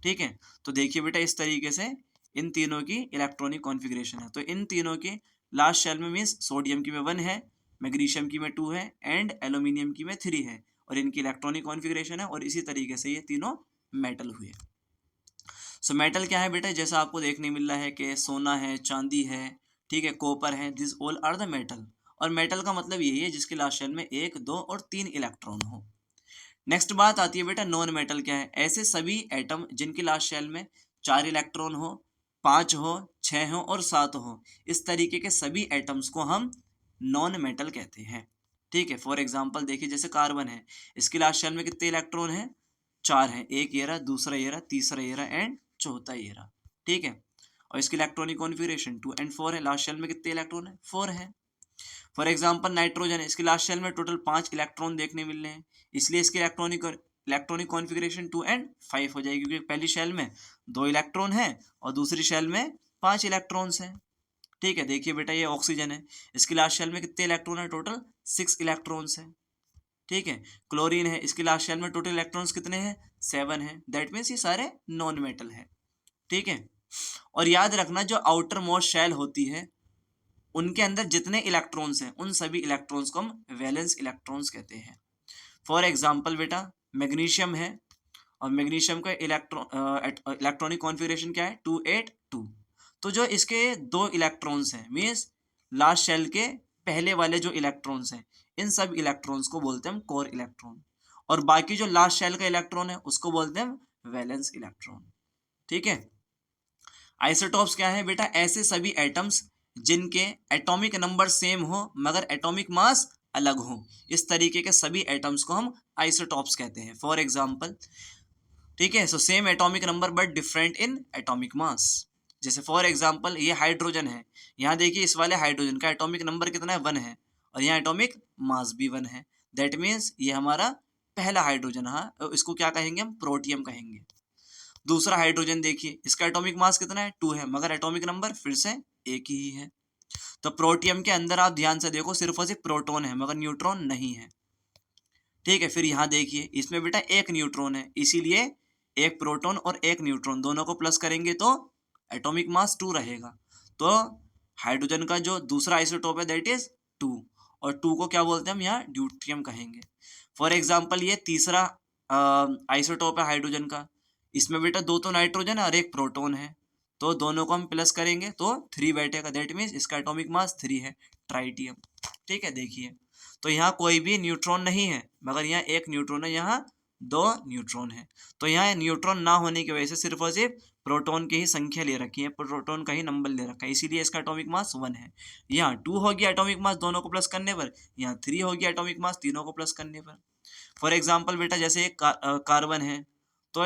ठीक है, तो देखिए बेटा इस तरीके से इन तीनों की इलेक्ट्रॉनिक कॉन्फ़िगरेशन है। तो इन तीनों की लास्ट शेल में मीन्स सोडियम की में 1 है, मैग्नीशियम की में 2 है एंड एल्यूमिनियम की में 3 है, और इनकी इलेक्ट्रॉनिक कॉन्फ़िगरेशन है, और इसी तरीके से ये तीनों मेटल हुए। सो मेटल क्या है बेटा, जैसा आपको देखने मिल रहा है कि सोना है, चांदी है, ठीक है, कॉपर है, this all are the metal. और मेटल का मतलब यही है जिसकी लास्ट शेल में 1, 2 और 3 इलेक्ट्रॉन हो। नेक्स्ट बात आती है बेटा नॉन मेटल क्या है, ऐसे सभी एटम जिनकी लास्ट शेल में 4 इलेक्ट्रॉन हो, 5 हो, 6 हो और 7 हो, इस तरीके के सभी एटम्स को हम नॉन मेटल कहते हैं। ठीक है, फॉर एग्जाम्पल देखिए जैसे कार्बन है, इसकी लास्ट शेल में कितने इलेक्ट्रॉन है, 4 है, एक ये रहा, दूसरा ये रहा, तीसरा ये रहा एंड चौथा ये रहा। ठीक है, और इसकी इलेक्ट्रॉनिक कॉन्फ़िगरेशन 2 एंड 4 है, लास्ट शेल में कितने इलेक्ट्रॉन है, 4 है। फॉर एग्जांपल नाइट्रोजन है, इसकी लास्ट शेल में टोटल 5 इलेक्ट्रॉन देखने मिल रहे हैं, इसलिए इसकी इलेक्ट्रॉनिक कॉन्फ़िगरेशन 2 एंड 5 हो जाएगी, क्योंकि पहली शेल में 2 इलेक्ट्रॉन है और दूसरी शेल में 5 इलेक्ट्रॉन्स हैं। ठीक है, देखिए बेटा ये ऑक्सीजन है, इसकी लास्ट शेल में कितने इलेक्ट्रॉन है, टोटल 6 इलेक्ट्रॉन्स हैं। ठीक है, क्लोरीन है, इसकी लास्ट शेल में टोटल इलेक्ट्रॉन्स कितने हैं, 7 है, दैट मीन्स ये सारे नॉन मेटल है। ठीक है, और याद रखना जो आउटर मोस्ट शेल होती है उनके अंदर जितने इलेक्ट्रॉन्स हैं उन सभी इलेक्ट्रॉन्स को हम वैलेंस इलेक्ट्रॉन्स कहते हैं। फॉर एग्जांपल बेटा मैग्नीशियम है, और मैग्नीशियम का इलेक्ट्रॉनिक कॉन्फ़िगरेशन क्या है, 2, 8, 2। तो जो इसके 2 इलेक्ट्रॉन्स हैं मीन्स लास्ट शेल के पहले वाले जो इलेक्ट्रॉन्स हैं, इन सब इलेक्ट्रॉन्स को बोलते हैं हम कोर इलेक्ट्रॉन, और बाकी जो लास्ट शेल का इलेक्ट्रॉन है उसको बोलते हैं वैलेंस इलेक्ट्रॉन। ठीक है, आइसोटॉप्स क्या है बेटा, ऐसे सभी एटम्स जिनके एटॉमिक नंबर सेम हो मगर एटॉमिक मास अलग हो, इस तरीके के सभी एटम्स को हम आइसोटॉप्स कहते हैं। फॉर एग्जांपल, ठीक है, so same atomic number but different in atomic mass. जैसे फॉर एग्जांपल ये हाइड्रोजन है, यहाँ देखिए इस वाले हाइड्रोजन का एटॉमिक नंबर कितना है, 1 है, और यहाँ एटॉमिक मास भी 1 है, दैट मीन्स ये हमारा पहला हाइड्रोजन, हाँ इसको क्या कहेंगे हम, प्रोटियम कहेंगे। दूसरा हाइड्रोजन देखिए, इसका एटॉमिक मास कितना है, 2 है, मगर एटॉमिक नंबर फिर से एक ही है। तो प्रोटियम के अंदर आप ध्यान से देखो सिर्फ और सिर्फ प्रोटॉन है मगर न्यूट्रॉन नहीं है। ठीक है, फिर यहाँ देखिए इसमें बेटा एक न्यूट्रॉन है, इसीलिए एक प्रोटॉन और एक न्यूट्रॉन दोनों को प्लस करेंगे तो एटॉमिक मास 2 रहेगा। तो हाइड्रोजन का जो दूसरा आइसोटोप है दैट इज 2, और 2 को क्या बोलते हैं हम यहाँ ड्यूट्रियम कहेंगे। फॉर एग्जाम्पल ये तीसरा आइसोटोप है हाइड्रोजन का, इसमें बेटा 2 तो नाइट्रोजन है और एक प्रोटॉन है, तो दोनों को हम प्लस करेंगे तो 3 बैठेगा, दैट मीन्स इसका एटॉमिक मास 3 है, ट्राइटियम। ठीक है, देखिए तो यहाँ कोई भी न्यूट्रॉन नहीं है मगर यहाँ एक न्यूट्रॉन है, यहाँ 2 न्यूट्रॉन है। तो यहाँ न्यूट्रॉन ना होने की वजह से सिर्फ और सिर्फ प्रोटॉन की ही संख्या ले रखी है, प्रोटॉन का ही नंबर ले रखा है, इसीलिए इसका एटॉमिक मास 1 है। यहाँ 2 हो गया एटॉमिक मास दोनों को प्लस करने पर, यहाँ 3 हो गया एटॉमिक मास तीनों को प्लस करने पर। फॉर एग्जाम्पल बेटा जैसे एक कार्बन है, तो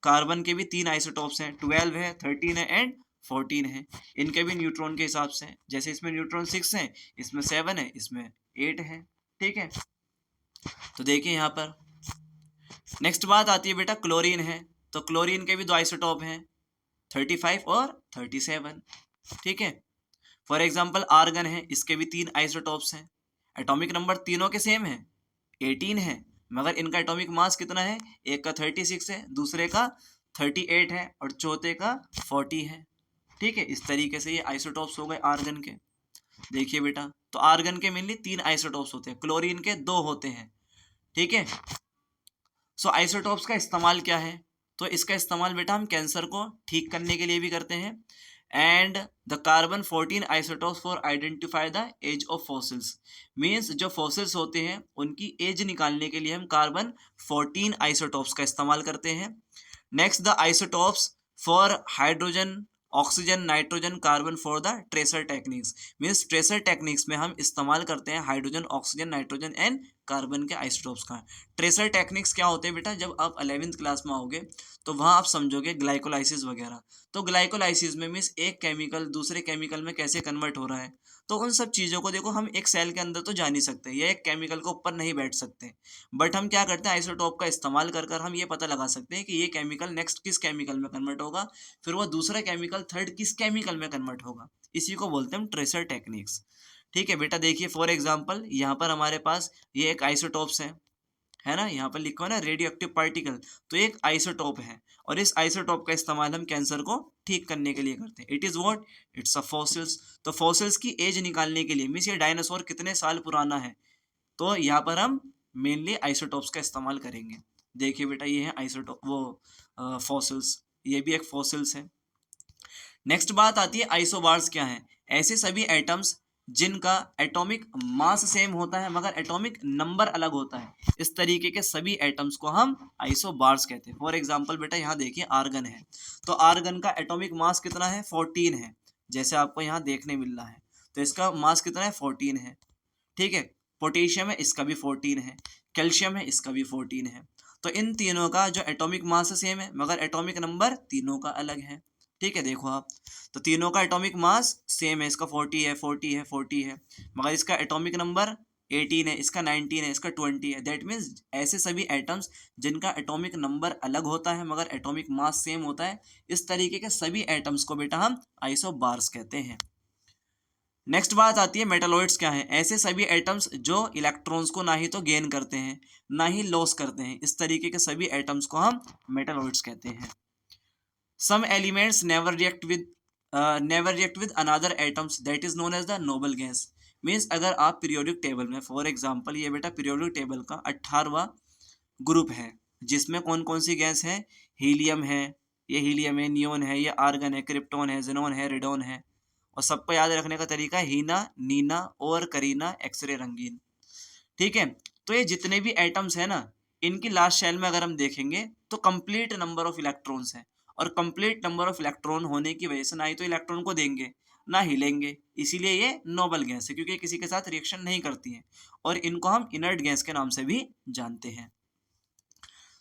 कार्बन के भी 3 आइसोटॉप्स हैं, 12 है, 13 है एंड 14 है। इनके भी न्यूट्रॉन के हिसाब से, जैसे इसमें न्यूट्रॉन 6 है, इसमें 7 है, इसमें 8 है। ठीक है, तो देखिए यहाँ पर नेक्स्ट बात आती है बेटा क्लोरीन है, तो क्लोरीन के भी 2 आइसोटॉप हैं, 35 और 37। ठीक है, फॉर एग्जाम्पल आर्गन है, इसके भी 3 आइसोटॉप्स हैं, एटॉमिक नंबर तीनों के सेम है, 18 है, मगर इनका एटॉमिक मास कितना है, एक का 36 है, दूसरे का 38 है और चौथे का 40 है। ठीक है, इस तरीके से ये आइसोटॉप्स हो गए आर्गन के। देखिए बेटा, तो आर्गन के मेनली 3 आइसोटॉप्स होते हैं, क्लोरीन के 2 होते हैं। ठीक है, सो आइसोटॉप्स का इस्तेमाल क्या है, तो इसका इस्तेमाल बेटा हम कैंसर को ठीक करने के लिए भी करते हैं। And the carbon 14 isotopes for identify the age of fossils, means जो फॉसिल्स होते हैं उनकी एज निकालने के लिए हम कार्बन 14 आइसोटॉप्स का इस्तेमाल करते हैं। Next the isotopes for hydrogen, oxygen, nitrogen, carbon for the tracer techniques, means tracer techniques में हम इस्तेमाल करते हैं hydrogen, oxygen, nitrogen and carbon के आइसोटॉप्स का। ट्रेसर टेक्निक्स क्या होते हैं बेटा, जब आप 11वीं क्लास में आओगे तो वहाँ आप समझोगे ग्लाइकोलाइसिस वगैरह। तो ग्लाइकोलाइसिस में मीन्स एक केमिकल दूसरे केमिकल में कैसे कन्वर्ट हो रहा है, तो उन सब चीज़ों को देखो हम एक सेल के अंदर तो जा नहीं सकते, या एक केमिकल के ऊपर नहीं बैठ सकते, बट हम क्या करते हैं आइसोटॉप का इस्तेमाल कर कर हम ये पता लगा सकते हैं कि ये केमिकल नेक्स्ट किस केमिकल में कन्वर्ट होगा, फिर वो दूसरा केमिकल थर्ड किस केमिकल में कन्वर्ट होगा। इसी को बोलते हैं हम ट्रेसर टेक्निक्स। ठीक है बेटा, देखिए फॉर एग्जाम्पल यहाँ पर हमारे पास ये एक आइसोटॉप्स है ना, यहाँ पर लिखा है ना रेडियो एक्टिव पार्टिकल, तो एक आइसोटॉप है और इस आइसोटॉप का इस्तेमाल हम कैंसर को ठीक करने के लिए करते हैं। It is what, it's a fossils. तो फॉसिल्स की एज निकालने के लिए मीन्स ये डायनासोर कितने साल पुराना है, तो यहाँ पर हम मेनली आइसोटॉप्स का इस्तेमाल करेंगे। देखिए बेटा ये है आइसोटॉप वो फॉसिल्स, ये भी एक फॉसिल्स है। नेक्स्ट बात आती है आइसोबार्स क्या है, ऐसे सभी एटम्स जिनका एटॉमिक मास सेम होता है मगर एटॉमिक नंबर अलग होता है, इस तरीके के सभी एटम्स को हम आइसोबार्स कहते हैं। फॉर एग्जांपल बेटा यहाँ देखिए आर्गन है, तो आर्गन का एटॉमिक मास कितना है, 14 है, जैसे आपको यहाँ देखने मिल रहा है, तो इसका मास कितना है, 14 है। ठीक है, पोटेशियम है, इसका भी 14 है, कैल्शियम है, इसका भी 14 है। तो इन तीनों का जो एटॉमिक मास सेम है मगर एटॉमिक नंबर तीनों का अलग है। ठीक है, देखो आप, तो तीनों का एटॉमिक मास सेम है, इसका 40 है, 40 है, 40 है, मगर इसका एटॉमिक नंबर 18 है, इसका 19 है, इसका 20 है। दैट मीन्स ऐसे सभी एटम्स जिनका एटॉमिक नंबर अलग होता है मगर एटॉमिक मास सेम होता है, इस तरीके के सभी एटम्स को बेटा हम आइसोबार्स कहते हैं। नेक्स्ट बात आती है मेटालॉइड्स क्या है, ऐसे सभी एटम्स जो इलेक्ट्रॉन्स को ना ही तो गेन करते हैं ना ही लॉस करते हैं, इस तरीके के सभी एटम्स को हम मेटालॉइड्स कहते हैं। Some elements never react with another atoms, that is known as the noble gas. Means अगर आप पीरियोडिक टेबल में, फॉर एग्जांपल ये बेटा पीरियोडिक टेबल का 18वां ग्रुप है जिसमें कौन कौन सी गैस है, हीलियम है, ये हीलियम है, नियोन है, ये आर्गन है, क्रिप्टॉन है, जेनॉन है, रेडॉन है, और सबको याद रखने का तरीका है हीना, नीना और करीना, एक्सरे, रंगीन। ठीक है, तो ये जितने भी एटम्स है ना, इनकी लास्ट शेल में अगर हम देखेंगे तो कंप्लीट नंबर ऑफ इलेक्ट्रॉन्स है, और कंप्लीट नंबर ऑफ इलेक्ट्रॉन होने की वजह से ना ही तो इलेक्ट्रॉन को देंगे ना हिलेंगे, इसीलिए ये नोबल गैस है, क्योंकि किसी के साथ रिएक्शन नहीं करती हैं, और इनको हम इनर्ट गैस के नाम से भी जानते हैं।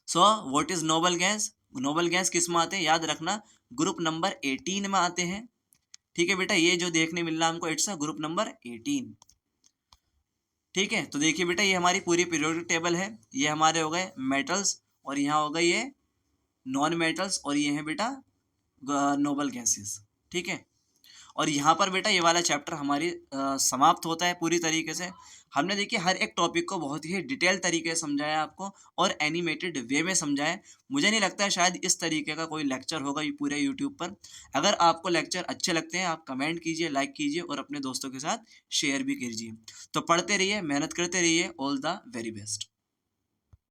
So what is noble gas, noble gas किस में आते हैं, याद रखना ग्रुप नंबर 18 में आते हैं। ठीक है बेटा, ये जो देखने मिल रहा है हमको, इट्स अ ग्रुप नंबर 18। ठीक है, तो देखिए बेटा ये हमारी पूरी पीरियोडिक टेबल है, ये हमारे हो गए मेटल्स, और यहाँ हो गए ये नॉन मेटल्स, और ये है बेटा नोबल गैसेस। ठीक है, और यहाँ पर बेटा ये वाला चैप्टर हमारी समाप्त होता है पूरी तरीके से। हमने देखिए हर एक टॉपिक को बहुत ही डिटेल तरीके से समझाया आपको, और एनिमेटेड वे में समझाया। मुझे नहीं लगता है शायद इस तरीके का कोई लेक्चर होगा ये पूरे यूट्यूब पर। अगर आपको लेक्चर अच्छे लगते हैं आप कमेंट कीजिए, लाइक कीजिए और अपने दोस्तों के साथ शेयर भी कीजिए। तो पढ़ते रहिए, मेहनत करते रहिए। All the very best.